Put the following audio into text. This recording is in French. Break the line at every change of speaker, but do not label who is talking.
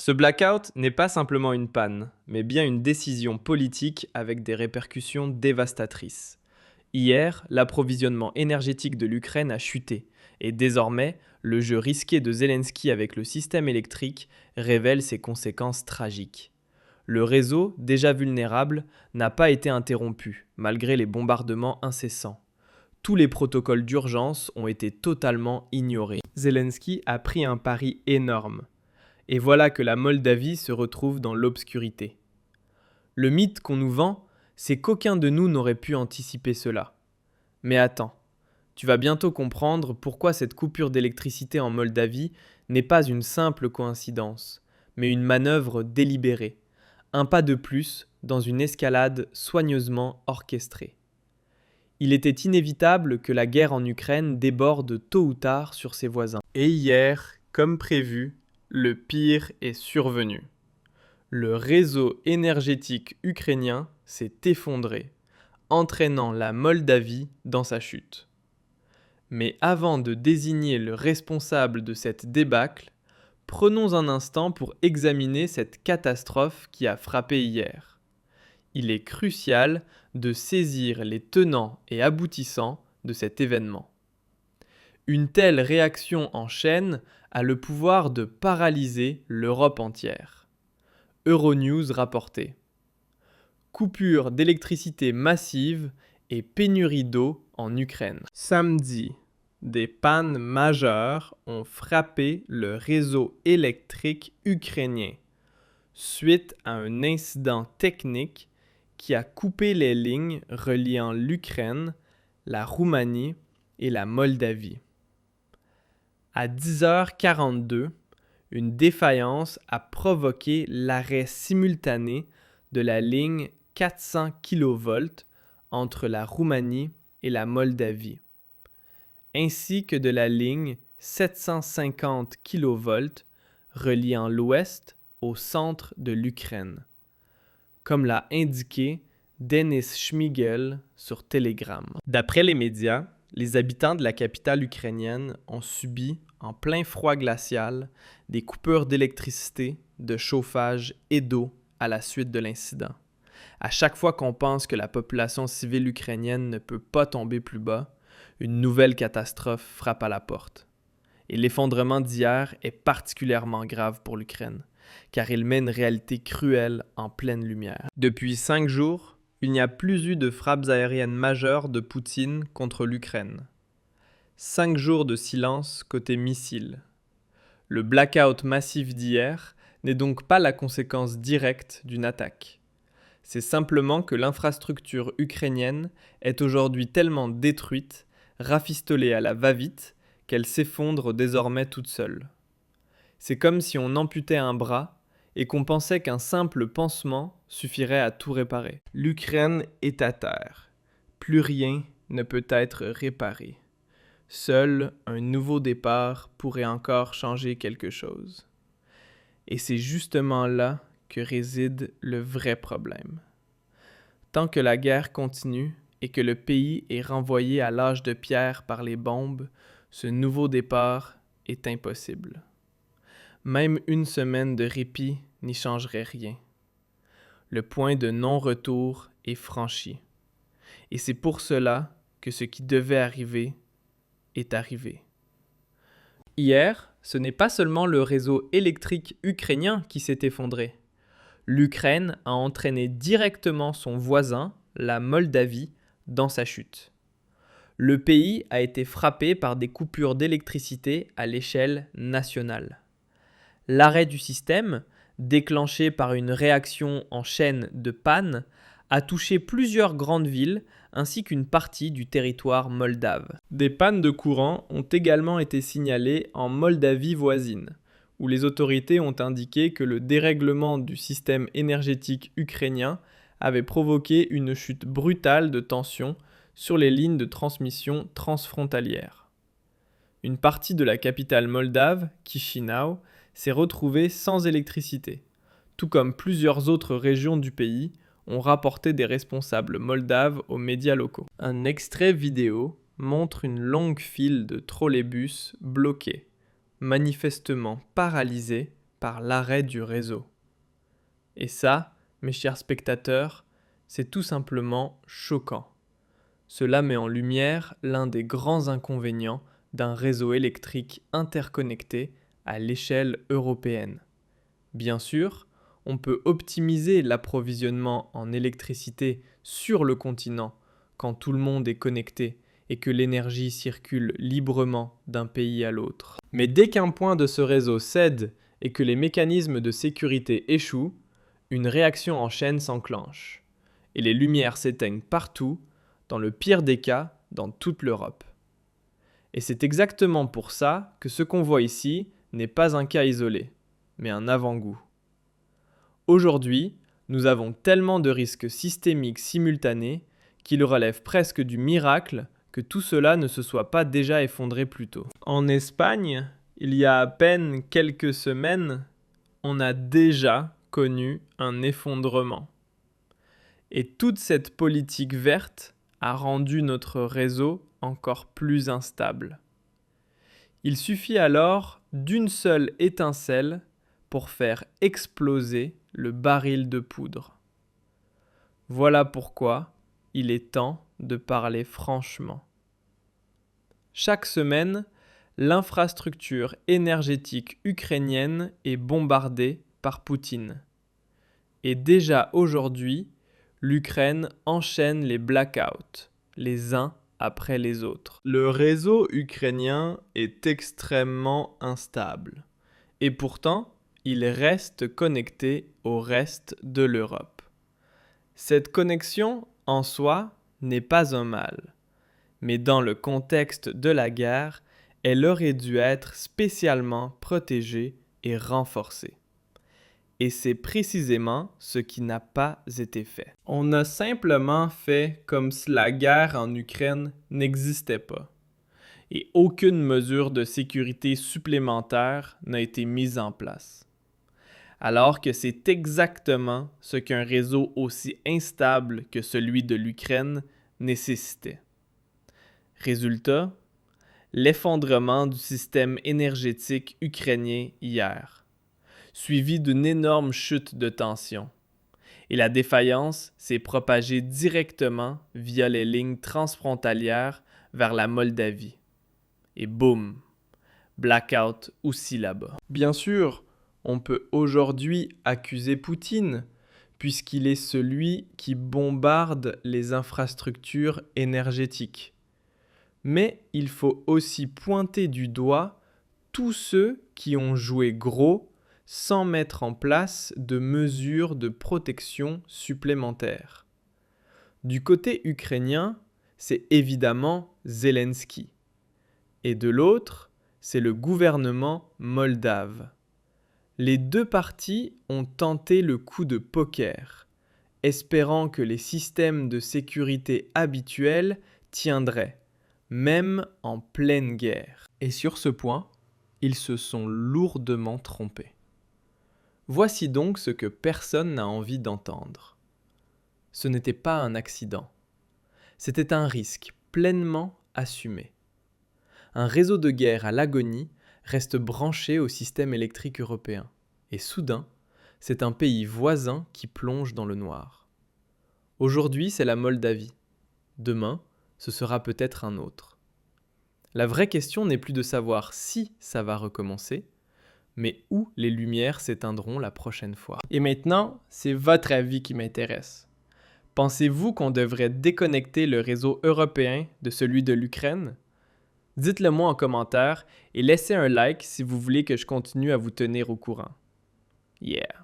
Ce blackout n'est pas simplement une panne, mais bien une décision politique avec des répercussions dévastatrices. Hier, l'approvisionnement énergétique de l'Ukraine a chuté, et désormais, le jeu risqué de Zelensky avec le système électrique révèle ses conséquences tragiques. Le réseau, déjà vulnérable, n'a pas été interrompu, malgré les bombardements incessants. Tous les protocoles d'urgence ont été totalement ignorés. Zelensky a pris un pari énorme. Et voilà que la Moldavie se retrouve dans l'obscurité. Le mythe qu'on nous vend, c'est qu'aucun de nous n'aurait pu anticiper cela. Mais attends, tu vas bientôt comprendre pourquoi cette coupure d'électricité en Moldavie n'est pas une simple coïncidence, mais une manœuvre délibérée, un pas de plus dans une escalade soigneusement orchestrée. Il était inévitable que la guerre en Ukraine déborde tôt ou tard sur ses voisins. Et hier, comme prévu, le pire est survenu. Le réseau énergétique ukrainien s'est effondré, entraînant la Moldavie dans sa chute. Mais avant de désigner le responsable de cette débâcle, prenons un instant pour examiner cette catastrophe qui a frappé hier. Il est crucial de saisir les tenants et aboutissants de cet événement. Une telle réaction en chaîne a le pouvoir de paralyser l'Europe entière. Euronews rapportait. Coupure d'électricité massive et pénurie d'eau en Ukraine. Samedi, des pannes majeures ont frappé le réseau électrique ukrainien suite à un incident technique qui a coupé les lignes reliant l'Ukraine, la Roumanie et la Moldavie. À 10h42, une défaillance a provoqué l'arrêt simultané de la ligne 400 kV entre la Roumanie et la Moldavie, ainsi que de la ligne 750 kV reliant l'ouest au centre de l'Ukraine, comme l'a indiqué Denis Shmyhal sur Telegram. D'après les médias, les habitants de la capitale ukrainienne ont subi, en plein froid glacial, des coupures d'électricité, de chauffage et d'eau à la suite de l'incident. À chaque fois qu'on pense que la population civile ukrainienne ne peut pas tomber plus bas, une nouvelle catastrophe frappe à la porte. Et l'effondrement d'hier est particulièrement grave pour l'Ukraine, car il met une réalité cruelle en pleine lumière. Depuis 5 jours, il n'y a plus eu de frappes aériennes majeures de Poutine contre l'Ukraine. 5 jours de silence côté missiles. Le blackout massif d'hier n'est donc pas la conséquence directe d'une attaque. C'est simplement que l'infrastructure ukrainienne est aujourd'hui tellement détruite, rafistolée à la va-vite, qu'elle s'effondre désormais toute seule. C'est comme si on amputait un bras et qu'on pensait qu'un simple pansement suffirait à tout réparer. L'Ukraine est à terre. Plus rien ne peut être réparé. Seul un nouveau départ pourrait encore changer quelque chose. Et c'est justement là que réside le vrai problème. Tant que la guerre continue et que le pays est renvoyé à l'âge de pierre par les bombes, ce nouveau départ est impossible. Même une semaine de répit n'y changerait rien. Le point de non-retour est franchi. Et c'est pour cela que ce qui devait arriver est arrivé. Hier, ce n'est pas seulement le réseau électrique ukrainien qui s'est effondré. L'Ukraine a entraîné directement son voisin, la Moldavie, dans sa chute. Le pays a été frappé par des coupures d'électricité à l'échelle nationale. L'arrêt du système, déclenché par une réaction en chaîne de panne, a touché plusieurs grandes villes ainsi qu'une partie du territoire moldave. Des pannes de courant ont également été signalées en Moldavie voisine, où les autorités ont indiqué que le dérèglement du système énergétique ukrainien avait provoqué une chute brutale de tension sur les lignes de transmission transfrontalières. Une partie de la capitale moldave, Chisinau, s'est retrouvée sans électricité, tout comme plusieurs autres régions du pays, ont rapporté des responsables moldaves aux médias locaux. Un extrait vidéo montre une longue file de trolleybus bloqués, manifestement paralysés par l'arrêt du réseau. Et ça, mes chers spectateurs, c'est tout simplement choquant. Cela met en lumière l'un des grands inconvénients d'un réseau électrique interconnecté à l'échelle européenne. Bien sûr, on peut optimiser l'approvisionnement en électricité sur le continent quand tout le monde est connecté et que l'énergie circule librement d'un pays à l'autre. Mais dès qu'un point de ce réseau cède et que les mécanismes de sécurité échouent, une réaction en chaîne s'enclenche et les lumières s'éteignent partout, dans le pire des cas, dans toute l'Europe. Et c'est exactement pour ça que ce qu'on voit ici n'est pas un cas isolé, mais un avant-goût. Aujourd'hui, nous avons tellement de risques systémiques simultanés qu'il relève presque du miracle que tout cela ne se soit pas déjà effondré plus tôt. En Espagne, il y a à peine quelques semaines, on a déjà connu un effondrement. Et toute cette politique verte a rendu notre réseau encore plus instable. Il suffit alors d'une seule étincelle pour faire exploser le baril de poudre. Voilà pourquoi il est temps de parler franchement. Chaque semaine, l'infrastructure énergétique ukrainienne est bombardée par Poutine. Et déjà aujourd'hui, l'Ukraine enchaîne les blackouts, les uns après les autres. Le réseau ukrainien est extrêmement instable. Et pourtant, il reste connecté au reste de l'Europe. Cette connexion, en soi, n'est pas un mal. Mais dans le contexte de la guerre, elle aurait dû être spécialement protégée et renforcée. Et c'est précisément ce qui n'a pas été fait. On a simplement fait comme si la guerre en Ukraine n'existait pas. Et aucune mesure de sécurité supplémentaire n'a été mise en place. Alors que c'est exactement ce qu'un réseau aussi instable que celui de l'Ukraine nécessitait. Résultat, l'effondrement du système énergétique ukrainien hier, suivi d'une énorme chute de tension. Et la défaillance s'est propagée directement via les lignes transfrontalières vers la Moldavie. Et boum, blackout aussi là-bas. Bien sûr, on peut aujourd'hui accuser Poutine, puisqu'il est celui qui bombarde les infrastructures énergétiques. Mais il faut aussi pointer du doigt tous ceux qui ont joué gros sans mettre en place de mesures de protection supplémentaires. Du côté ukrainien, c'est évidemment Zelensky. Et de l'autre, c'est le gouvernement moldave. Les deux parties ont tenté le coup de poker, espérant que les systèmes de sécurité habituels tiendraient, même en pleine guerre. Et sur ce point, ils se sont lourdement trompés. Voici donc ce que personne n'a envie d'entendre. Ce n'était pas un accident. C'était un risque pleinement assumé. Un réseau de guerre à l'agonie reste branché au système électrique européen. Et soudain, c'est un pays voisin qui plonge dans le noir. Aujourd'hui, c'est la Moldavie. Demain, ce sera peut-être un autre. La vraie question n'est plus de savoir si ça va recommencer, mais où les lumières s'éteindront la prochaine fois. Et maintenant, c'est votre avis qui m'intéresse. Pensez-vous qu'on devrait déconnecter le réseau européen de celui de l'Ukraine? Dites-le moi en commentaire et laissez un like si vous voulez que je continue à vous tenir au courant. Yeah!